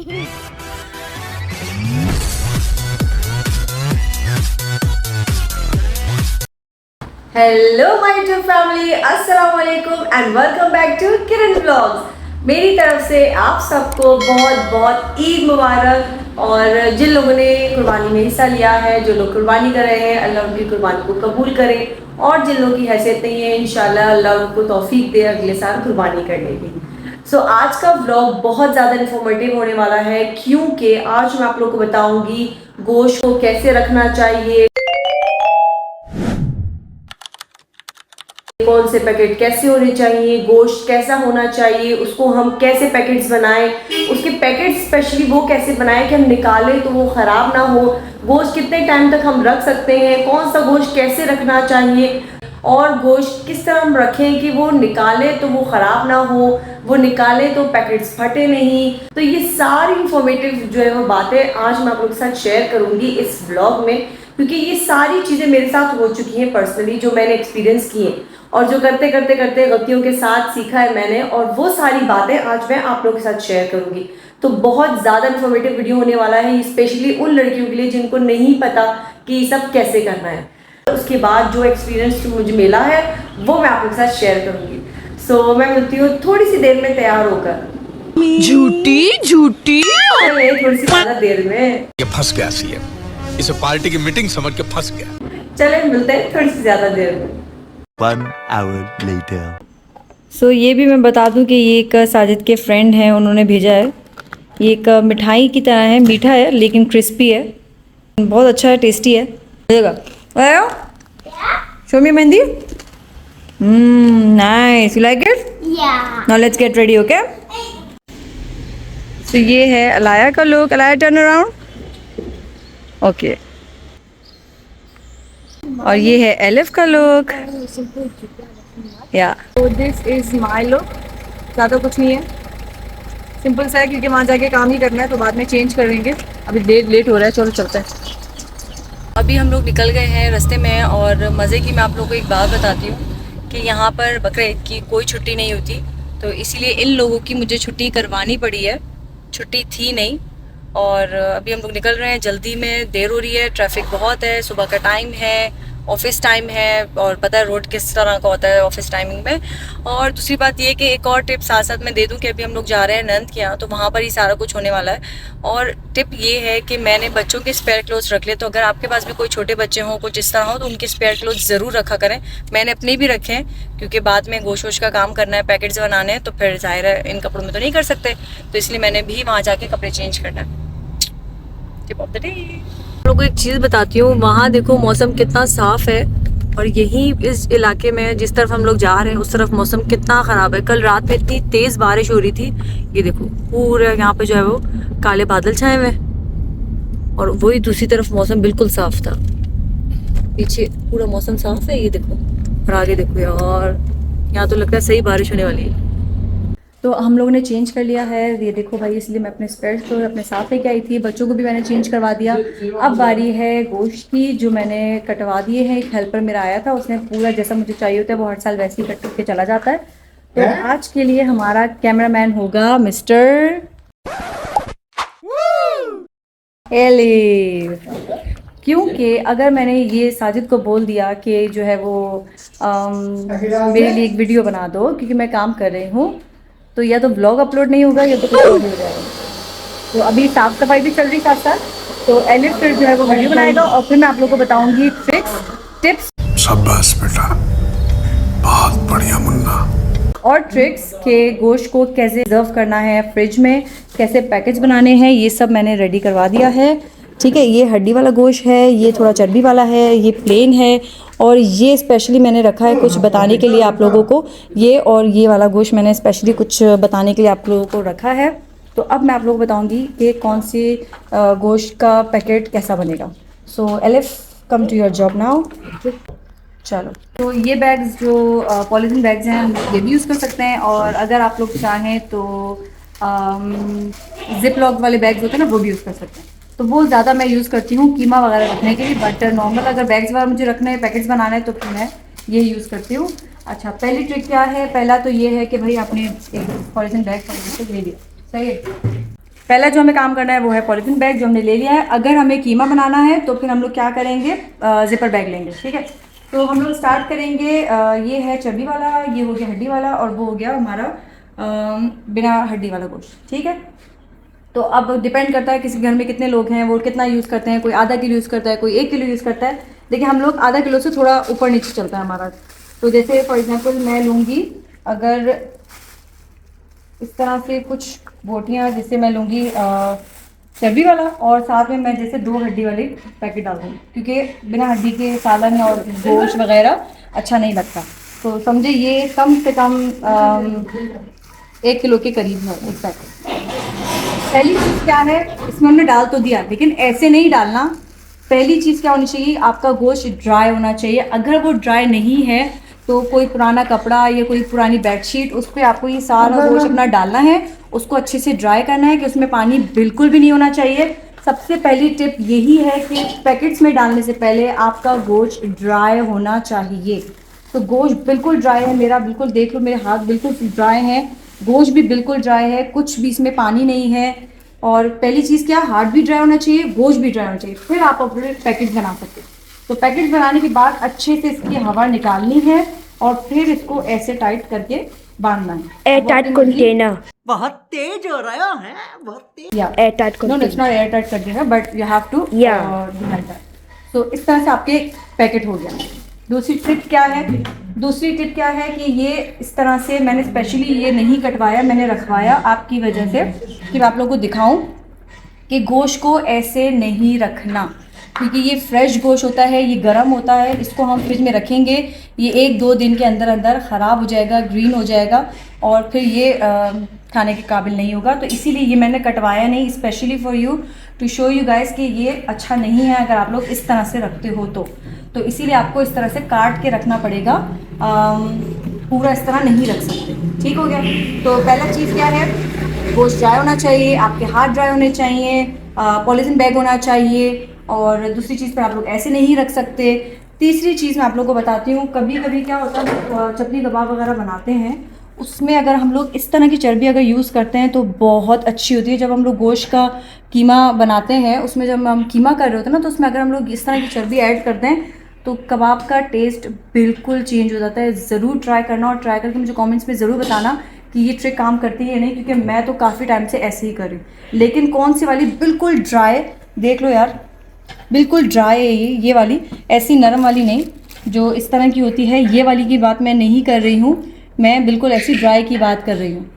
Hello my YouTube family, अस्सलाम वालेकुम and welcome back to Kiran vlogs. मेरी तरफ से आप सबको बहुत बहुत ईद मुबारक। और जिन लोगों ने कुर्बानी में हिस्सा लिया है, जो लोग कुर्बानी कर रहे हैं, अल्लाह उनकी कुर्बानी को कबूल करे। और जिन लोगों की हैसियत नहीं है, इंशाल्लाह अल्लाह उनको तौफीक दे अगले साल कुर्बानी करने की। सो आज का व्लॉग बहुत ज़्यादा इन्फॉर्मेटिव होने वाला है, क्योंकि आज मैं आप लोगों को बताऊंगी गोश्त को कैसे रखना चाहिए, कौन से पैकेट कैसे होने चाहिए, गोश्त कैसा होना चाहिए, उसको हम कैसे पैकेट्स बनाएं, उसके पैकेट स्पेशली वो कैसे बनाएं कि हम निकालें तो वो ख़राब ना हो, गोश्त कितने टाइम तक हम रख सकते हैं, कौन सा गोश्त कैसे रखना चाहिए, और गोश्त किस तरह हम रखें कि वो निकालें तो वो ख़राब ना हो, वो निकालें तो पैकेट्स फटे नहीं। तो ये सारी इंफॉर्मेटिव जो है वो बातें आज मैं आप लोगों के साथ शेयर करूँगी इस ब्लॉग में, क्योंकि ये सारी चीज़ें मेरे साथ हो चुकी हैं पर्सनली, जो मैंने एक्सपीरियंस किए और जो करते करते करते गलतियों के साथ सीखा है मैंने, और वो सारी बातें आज मैं आप लोगों के साथ शेयर करूंगी। तो बहुत ज़्यादा इन्फॉर्मेटिव वीडियो होने वाला है, स्पेशली उन लड़कियों के लिए जिनको नहीं पता कि ये सब कैसे करना है। उसके बाद जो एक्सपीरियंस मुझे मिला है वो मैं आप लोगों के साथ शेयर करूंगी। सो मैं मिलती हूँ थोड़ी सी देर में तैयार होकर। झूठी झूठी थोड़ी सी ज़्यादा देर में। ये फंस गया सीएम, इसे पार्टी की मीटिंग समझ के फंस गया। चले मिलते हैं थोड़ी सी ज़्यादा देर में। 1 hour later. सो ये भी मैं बता दूं कि ये एक साजिद के फ्रेंड हैं, उन्होंने भेजा है। ये एक मिठाई की तरह है, मीठा है लेकिन क्रिस्पी है, बहुत अच्छा है, टेस्टी है। आयो show me mehndi. Nice, you like it? Now let's get ready, okay? तो ये है अलाया का look. Alaya turn around, okay. और ये है एलिफ का लुक। या तो दिस इज माय लुक। ज़्यादा कुछ नहीं है, सिंपल सा है, क्योंकि वहाँ जाके काम ही करना है, तो बाद में चेंज करेंगे। अभी देर लेट हो रहा है, चलो चलते हैं। अभी हम लोग निकल गए हैं रास्ते में, और मज़े की मैं आप लोगों को एक बात बताती हूँ कि यहाँ पर बकरा ईद की कोई छुट्टी नहीं होती, तो इसीलिए इन लोगों की मुझे छुट्टी करवानी पड़ी है। छुट्टी थी नहीं, और अभी हम लोग निकल रहे हैं, जल्दी में, देर हो रही है, ट्रैफिक बहुत है, सुबह का टाइम है, ऑफिस टाइम है, और पता है रोड किस तरह का होता है ऑफिस टाइमिंग में। और दूसरी बात ये कि एक और टिप साथ साथ मैं दे दूं कि अभी हम लोग जा रहे हैं नंद के यहाँ, तो वहाँ पर ही सारा कुछ होने वाला है। और टिप ये है कि मैंने बच्चों के स्पेयर क्लोथ्स रख लिए, तो अगर आपके पास भी कोई छोटे बच्चे हों, कुछ इस तरह हो, तो उनके स्पेयर क्लोथ्स ज़रूर रखा करें। मैंने अपने भी रखे हैं, क्योंकि बाद में गोश्त वोश का काम करना है, पैकेट्स बनाने हैं, तो फिर जाहिर है इन कपड़ों में तो नहीं कर सकते, तो इसलिए मैंने भी वहाँ जाके कपड़े चेंज करना है। Tip of the day. आप लोगों को एक चीज़ बताती हूँ, वहाँ देखो मौसम कितना साफ़ है, और यहीं इस इलाके में जिस तरफ हम लोग जा रहे हैं उस तरफ मौसम कितना ख़राब है। कल रात में इतनी तेज़ बारिश हो रही थी, ये देखो पूरा यहाँ पे जो है वो काले बादल छाए हुए, और वही दूसरी तरफ मौसम बिल्कुल साफ़ था। पीछे पूरा मौसम साफ़ है, ये देखो, और आगे देखो यार, यहाँ तो लगता है सही बारिश होने वाली है। तो हम लोगों ने चेंज कर लिया है, ये देखो भाई, इसलिए मैं अपने स्पेयर्स को अपने साथ लेके आई थी। बच्चों को भी मैंने चेंज करवा दिया। अब बारी है गोश्त की, जो मैंने कटवा दिए हैं। एक हेल्पर मेरा आया था, उसने पूरा जैसा मुझे चाहिए होता है वो हर साल वैसे ही कट करके चला जाता है। तो आज के लिए हमारा कैमरामैन होगा मिस्टर एलिफ, क्योंकि अगर मैंने ये साजिद को बोल दिया कि जो है वो मेरे लिए एक वीडियो बना दो, क्योंकि मैं काम कर रही हूँ, तो या तो ब्लॉग अपलोड नहीं होगा या तो कुछ और हो जाएगा। तो अभी साफ़ सफाई भी चल रही साथ साथ, तो एलिफ फिर जो है वो वीडियो बनाएगा, और फिर मैं आप लोगों को बताऊंगी ट्रिक्स, टिप्स। शाबाश बेटा, बहुत बढ़िया मुन्ना। और ट्रिक्स के गोश्त को कैसे रिजर्व करना है फ्रिज में, कैसे पैकेज बनाने हैं, ये सब मैंने रेडी करवा दिया है। ठीक है, ये हड्डी वाला गोश्त है, ये थोड़ा चर्बी वाला है, ये प्लेन है, और ये स्पेशली मैंने रखा है कुछ बताने के लिए आप लोगों को। ये और ये वाला गोश्त मैंने स्पेशली कुछ बताने के लिए आप लोगों को रखा है। तो अब मैं आप लोगों को बताऊंगी कि कौन सी गोश्त का पैकेट कैसा बनेगा। सो एलिफ, come to your job now. चलो, तो ये बैग्स जो पॉलीथीन बैग्स हैं, हम ये भी यूज़ कर सकते हैं, और अगर आप लोग चाहें तो जिप लॉक वाले बैग्स होते हैं ना, वो भी यूज़ कर सकते हैं। तो वो ज़्यादा मैं यूज़ करती हूँ कीमा वगैरह रखने के लिए, बट नॉर्मल अगर बैग्स वगैरह मुझे रखने हैं, पैकेट्स बनाना है, तो फिर मैं ये यूज़ करती हूँ। अच्छा, पहली ट्रिक क्या है? पहला तो ये है कि भाई आपने एक पॉलीथीन बैग ले लिया, सही है। पहला जो हमें काम करना है वो है पॉलीथीन बैग, जो हमने ले लिया है। अगर हमें कीमा बनाना है तो फिर हम लोग क्या करेंगे, जिपर बैग लेंगे, ठीक है। तो हम लोग स्टार्ट करेंगे, ये है चर्बी वाला, ये हो गया हड्डी वाला, और वो हो गया हमारा बिना हड्डी वाला गोश्त, ठीक है। तो अब डिपेंड करता है किसी घर में कितने लोग हैं, वो कितना यूज़ करते हैं, कोई आधा किलो यूज़ करता है, कोई 1 किलो यूज़ करता है। देखिए हम लोग आधा किलो से थोड़ा ऊपर नीचे चलता है हमारा। तो जैसे फॉर एग्जांपल मैं लूँगी अगर इस तरह से कुछ बोटियाँ, जिससे मैं लूँगी चर्बी वाला, और साथ में मैं जैसे 2 हड्डी वाली पैकेट डाल दूँगी, क्योंकि बिना हड्डी के सालन और गोश्त वगैरह अच्छा नहीं लगता। तो समझे ये कम से कम 1 किलो के करीब है एक पैकेट। पहली चीज़ क्या है, इसमें हमने डाल तो दिया लेकिन ऐसे नहीं डालना। पहली चीज़ क्या होनी चाहिए, आपका गोश्त ड्राई होना चाहिए। अगर वो ड्राई नहीं है तो कोई पुराना कपड़ा या कोई पुरानी बेडशीट, उस पर आपको ये सारा गोश्त अपना डालना है, उसको अच्छे से ड्राई करना है कि उसमें पानी बिल्कुल भी नहीं होना चाहिए। सबसे पहली टिप यही है कि पैकेट्स में डालने से पहले आपका गोश्त ड्राई होना चाहिए। तो गोश्त बिल्कुल ड्राई है मेरा, बिल्कुल देख लो मेरे हाथ बिल्कुल ड्राई हैं, गोश्त भी बिल्कुल ड्राई है, कुछ भी इसमें पानी नहीं है। और पहली चीज़ क्या, हाथ भी ड्राई होना चाहिए, गोश्त भी ड्राई होना चाहिए, फिर आप अपने पैकेट बना सकते हो। तो पैकेट बनाने के बाद अच्छे से इसकी हवा निकालनी है और फिर इसको ऐसे टाइट करके बांधना है। एयर टाइट कंटेनर, बहुत तेज हो रहा है, बहुत तेज। या air tight no, it's not air tight container, but you have to Yeah. Do like that. So इस तरह से आपके पैकेट हो गया। दूसरी टिप क्या है कि ये इस तरह से मैंने स्पेशली ये नहीं कटवाया, मैंने रखवाया आपकी वजह से कि मैं आप लोगों को दिखाऊं कि गोश्त को ऐसे नहीं रखना, क्योंकि ये फ्रेश गोश्त होता है, ये गर्म होता है। इसको हम फ्रिज में रखेंगे, ये 1-2 दिन के अंदर अंदर ख़राब हो जाएगा, ग्रीन हो जाएगा और फिर ये खाने के काबिल नहीं होगा। तो इसीलिए ये मैंने कटवाया नहीं, specially for you to show you guys कि ये अच्छा नहीं है अगर आप लोग इस तरह से रखते हो तो इसीलिए आपको इस तरह से काट के रखना पड़ेगा, पूरा इस तरह नहीं रख सकते। ठीक हो गया। तो पहला चीज़ क्या है, गोश्त ड्राई होना चाहिए, आपके हाथ ड्राई होने चाहिए, पॉलीथीन बैग होना चाहिए, और दूसरी चीज़ पर आप लोग ऐसे नहीं रख सकते। तीसरी चीज़ मैं आप लोगों को बताती हूँ, कभी कभी क्या होता है चटनी कबाब वगैरह बनाते हैं, उसमें अगर हम लोग इस तरह की चर्बी अगर यूज़ करते हैं तो बहुत अच्छी होती है। जब हम लोग गोश्त का कीमा बनाते हैं, उसमें जब हम कीमा कर रहे होते हैं ना, तो उसमें अगर हम लोग इस तरह की चर्बी ऐड करते हैं तो कबाब का टेस्ट बिल्कुल चेंज हो जाता है। ज़रूर ट्राई करना, और ट्राई करके मुझे कमेंट्स में ज़रूर बताना कि ये ट्रिक काम करती है या नहीं, क्योंकि मैं तो काफ़ी टाइम से ऐसे ही कर रही हूँ। लेकिन कौन सी वाली बिल्कुल ड्राई, देख लो यार बिल्कुल ड्राई है ये वाली, ऐसी नरम वाली नहीं जो इस तरह की होती है, ये वाली की बात मैं नहीं कर रही हूँ, मैं बिल्कुल ऐसी ड्राई की बात कर रही हूँ।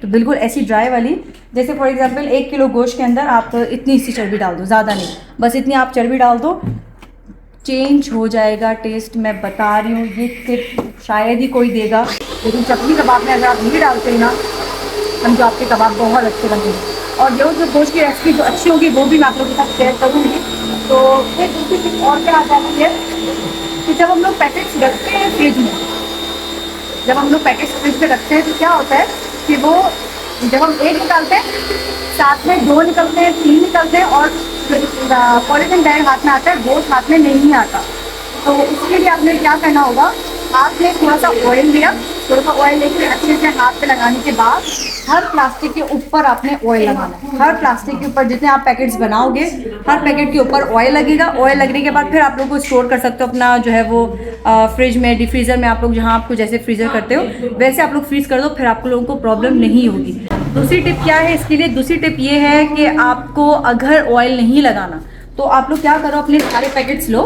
तो बिल्कुल ऐसी ड्राई वाली, जैसे फॉर एग्जांपल 1 किलो गोश्त के अंदर आप इतनी सी चर्बी डाल दो, ज़्यादा नहीं, बस इतनी आप चर्बी डाल दो, चेंज हो जाएगा टेस्ट। मैं बता रही हूँ, ये टिप शायद ही कोई देगा, लेकिन चटनी कबाब में अगर आप नहीं डालते हैं ना, समझो आपके कबाब बहुत अच्छे बनेंगे। और जो गोश्त की रेसिपी जो अच्छी होगी वो भी मैं आप लोगों के साथ शेयर करूँगी। तो फिर दूसरी टिप और क्या आ जाती है कि जब हम लोग पैकेट्स रखते हैं फ्रिज में, जब हम लोग पैकेट्स फ्रिज में रखते हैं तो क्या होता है कि वो जब हम 1 निकालते हैं, साथ में 2 निकलते हैं, 3 निकलते हैं, और पॉलीथीन बैग हाथ में आता है, गोश्त हाथ में नहीं आता। तो उसके लिए आपने क्या करना होगा, आपने थोड़ा सा ऑयल लिया, थोड़ा सा ऑयल लेके अच्छे से हाथ पे लगाने के बाद हर प्लास्टिक के ऊपर आपने ऑयल लगाना है। हर प्लास्टिक के ऊपर जितने आप पैकेट्स बनाओगे, हर पैकेट के ऊपर ऑयल लगेगा। ऑयल लगने के बाद फिर आप लोग को स्टोर कर सकते हो अपना जो है वो फ्रिज में, डीप फ्रीज़र में, आप लोग जहाँ आपको जैसे फ्रीज़र करते हो वैसे आप लोग फ्रीज कर दो, फिर आप लोगों को प्रॉब्लम नहीं होगी। दूसरी टिप क्या है इसके लिए, दूसरी टिप ये है कि आपको अगर ऑयल नहीं लगाना तो आप लोग क्या करो, अपने सारे पैकेट्स लो,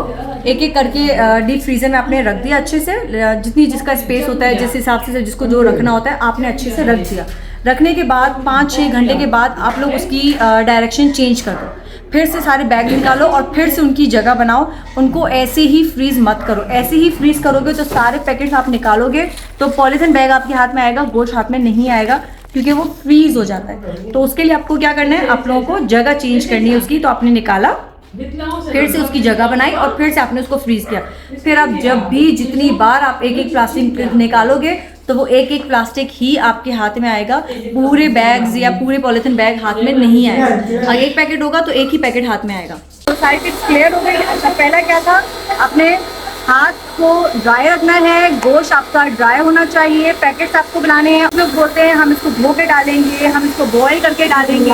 एक एक करके डीप फ्रीज़र में आपने रख दिया अच्छे से, जितनी जिसका स्पेस होता है, जिस हिसाब से जिसको जो रखना होता है आपने अच्छे से रख दिया। रखने के बाद 5-6 घंटे के बाद आप लोग उसकी डायरेक्शन चेंज कर दो, फिर से सारे बैग निकालो और फिर से उनकी जगह बनाओ। उनको ऐसे ही फ्रीज़ मत करो, ऐसे ही फ्रीज़ करोगे तो सारे पैकेट्स आप निकालोगे तो पॉलीथीन बैग आपके हाथ में आएगा, गोश्त हाथ में नहीं आएगा, क्योंकि वो फ्रीज़ हो जाता है। तो उसके लिए आपको क्या करना है, आप लोगों को जगह चेंज करनी है उसकी। तो आपने निकाला, फिर से उसकी जगह बनाई और फिर से आपने उसको फ्रीज किया। फिर आप जब भी जितनी बार आप एक एक प्लास्टिक निकालोगे तो वो एक एक प्लास्टिक ही आपके हाथ में आएगा, पूरे बैग्स या पूरे पॉलीथीन बैग हाथ में नहीं आएगा। अगर एक पैकेट होगा तो एक ही पैकेट हाथ में आएगा। तो सारी टिप्स क्लियर हो गई। अच्छा, पहला क्या था, आपने हाथ को ड्राई रखना है, गोश्त आपका ड्राई होना चाहिए। पैकेट्स आपको बनाने हैं, लोग बोलते हैं हम इसको धो के डालेंगे, हम इसको बॉईल करके डालेंगे,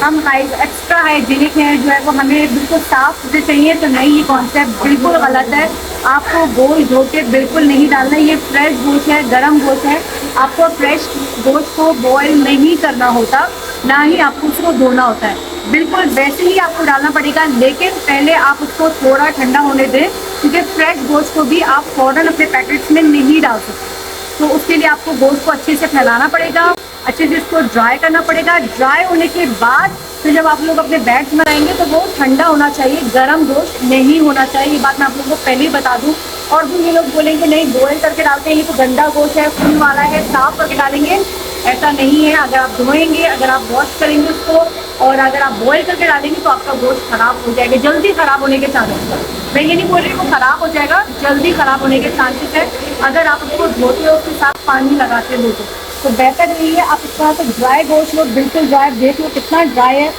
हम एक्स्ट्रा हाइजीनिक हैं, जो है वो हमें बिल्कुल साफ से चाहिए। तो नहीं, ये कॉन्सेप्ट बिल्कुल गलत है। आपको गोश्त धो के बिल्कुल नहीं डालना। ये फ्रेश गोश्त है, गर्म गोश्त है। आपको फ्रेश गोश्त को बॉईल नहीं करना होता, ना ही आपको उसको धोना होता है। बिल्कुल वैसे ही आपको डालना पड़ेगा, लेकिन पहले आप उसको थोड़ा ठंडा होने दें, क्योंकि फ्रेश गोश्त को भी आप फ़ौरन अपने पैकेट्स में नहीं डाल सकते। तो उसके लिए आपको गोश्त को अच्छे से फैलाना पड़ेगा, अच्छे से इसको ड्राई करना पड़ेगा। ड्राई होने के बाद फिर जब आप लोग अपने बैग्स बनाएंगे तो वो ठंडा होना चाहिए, गर्म गोश्त नहीं होना चाहिए। ये बात मैं आप लोगों को पहले ही बता दूँ। और भी ये लोग बोलेंगे नहीं बॉयल करके डालते हैं, ये तो गंदा गोश्त है, खून वाला है, साफ करके डालेंगे। ऐसा नहीं है। अगर आप धोएंगे, अगर आप वॉश करेंगे उसको, और अगर आप बॉयल करके डालेंगे तो आपका गोश्त खराब हो जाएगा, जल्दी खराब होने के चांसेस है। मैं ये नहीं बोल रही वो खराब हो जाएगा, जल्दी खराब होने के चांसेस है। अगर आप उसको धोते हो, उसके साथ पानी लगाते हो तो बेहतर नहीं है। आप इस तरह से ड्राई गोश्त लो, बिल्कुल ड्राई, देख लो कितना ड्राई है,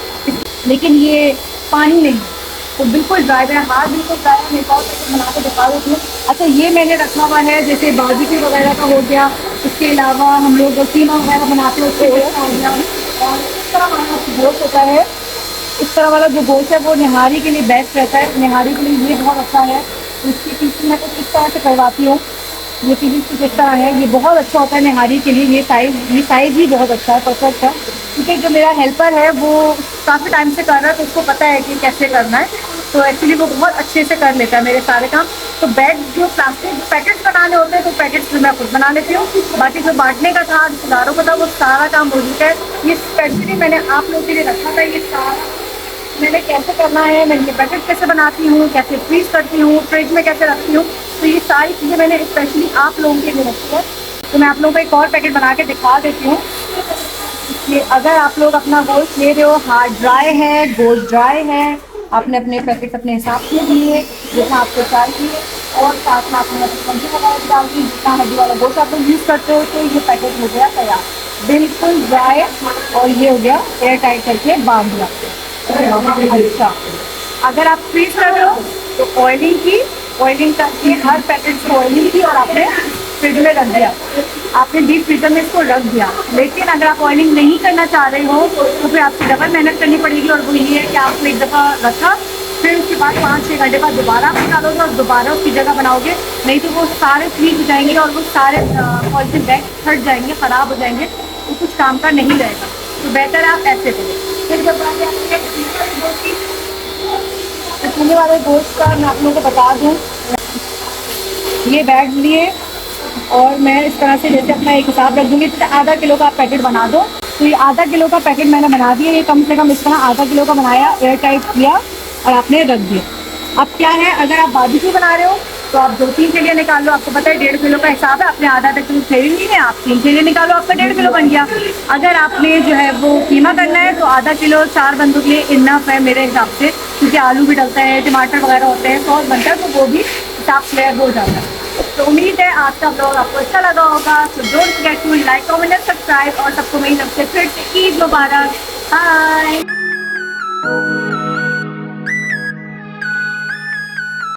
लेकिन ये पानी नहीं है, तो बिल्कुल ड्राई है। हाथ बिल्कुल ड्राई है। मैं और पैकेट बना के दिखा देती हूँ। अच्छा, ये मैंने रखा हुआ है, जैसे बारबेक्यू वगैरह का हो गया, उसके अलावा हम लोग कीमा वगैरह बनाते हैं, उसको हो गया। और इस तरह वाला गोश्त होता है, इस तरह वाला जो गोश्त है वो निहारी के लिए बेस्ट रहता है। निहारी के लिए ये बहुत अच्छा है। इसकी पीसी मैं कुछ इस तरह से करवाती हूँ। ये पीसी कुछ इस तरह है, ये बहुत अच्छा होता है निहारी के लिए। ये साइज़ ही बहुत अच्छा है, परफेक्ट है। क्योंकि जो मेरा हेल्पर है वो काफ़ी टाइम से कर रहा है, तो उसको पता है कि कैसे करना है। तो एक्चुअली वो बहुत अच्छे से कर लेता है मेरे सारे काम। तो बैग जो प्लास्टिक पैकेट्स बनाने होते हैं, तो पैकेट्स मैं खुद बना लेती हूँ। बाकी जो बांटने का था, रिश्तेदारों का था, वो सारा काम हो चुका है। ये स्पेशली मैंने आप लोगों के लिए रखा था। ये सारा मैंने कैसे करना है, मैं ये पैकेट कैसे बनाती हूँ, कैसे फ्रीज करती हूँ, फ्रिज में कैसे रखती हूँ, तो ये सारी चीज़ें मैंने स्पेशली आप लोगों के लिए रखी है। तो मैं आप लोगों को एक और पैकेट बना के दिखा देती हूँ। ये अगर आप लोग अपना गोश्त ले रहे हो, हाथ ड्राई है, गोश्त ड्राई है, आपने अपने पैकेट अपने हिसाब से दिए जितना आपको चाहिए, और साथ में आपने सब्जी वगैरह डाल दी, जितना हड्डी वाला गोश्त आप लोग यूज़ करते हो, तो ये पैकेट हो गया तैयार, बिल्कुल ड्राई। और ये हो गया एयर टाइट करके बांध दिया। अच्छा, अगर आप फ्रीज कर रहे हो तो ऑयलिंग करके हर पैकेट को ऑयलिंग की और आपने फ्रिज में रख दिया, आपने डीप फ्रीजर में इसको रख दिया। लेकिन अगर आप ऑयलिंग नहीं करना चाह रहे हो तो फिर आपको डबल मेहनत करनी पड़ेगी, और वो ये है कि आपने एक दफ़ा रखा, फिर उसके बाद 5-6 घंटे बाद दोबारा आप निकालोगे और दोबारा उसकी जगह बनाओगे, नहीं तो वो सारे फ्रीज हो जाएंगे और वो सारे पॉलिथीन बैग फट जाएंगे, ख़राब हो जाएंगे, तो कुछ काम का नहीं रहेगा। तो बेहतर है आप ऐसे करें। फिर जब चूल्हे वाले गोश्त का मैं आप लोगों को बता दूँ, ये बैग लिए और मैं इस तरह से जैसे अपना एक हिसाब रख दूँगी। आधा किलो का पैकेट बना दो, तो ये आधा किलो का पैकेट मैंने बना दिया। ये कम से कम इस तरह आधा किलो का बनाया, एयर टाइट किया और आपने रख दिया। अब क्या है, अगर आप बारबेक्यू बना रहे हो तो आप 2-3 के लिए निकाल लो। आपको पता है 1.5 किलो का हिसाब है, आपने आधा किलो खरीद ली है, आप 3 के लिए निकालो, आपका 1.5 किलो बन गया। अगर आपने जो है वो कीमा करना है तो आधा किलो 4 बंदों के लिए इनफ है मेरे हिसाब से, क्योंकि आलू भी डलता है, टमाटर वगैरह होते हैं, सॉस बनता है, तो वो भी हिसाब क्लियर हो जाता है। तो उम्मीद है आज का ब्लॉग आपको अच्छा लगा होगा। So don't forget to like, comment and subscribe, और सबको मेरी तरफ से फिर से ईद मुबारक। बाय।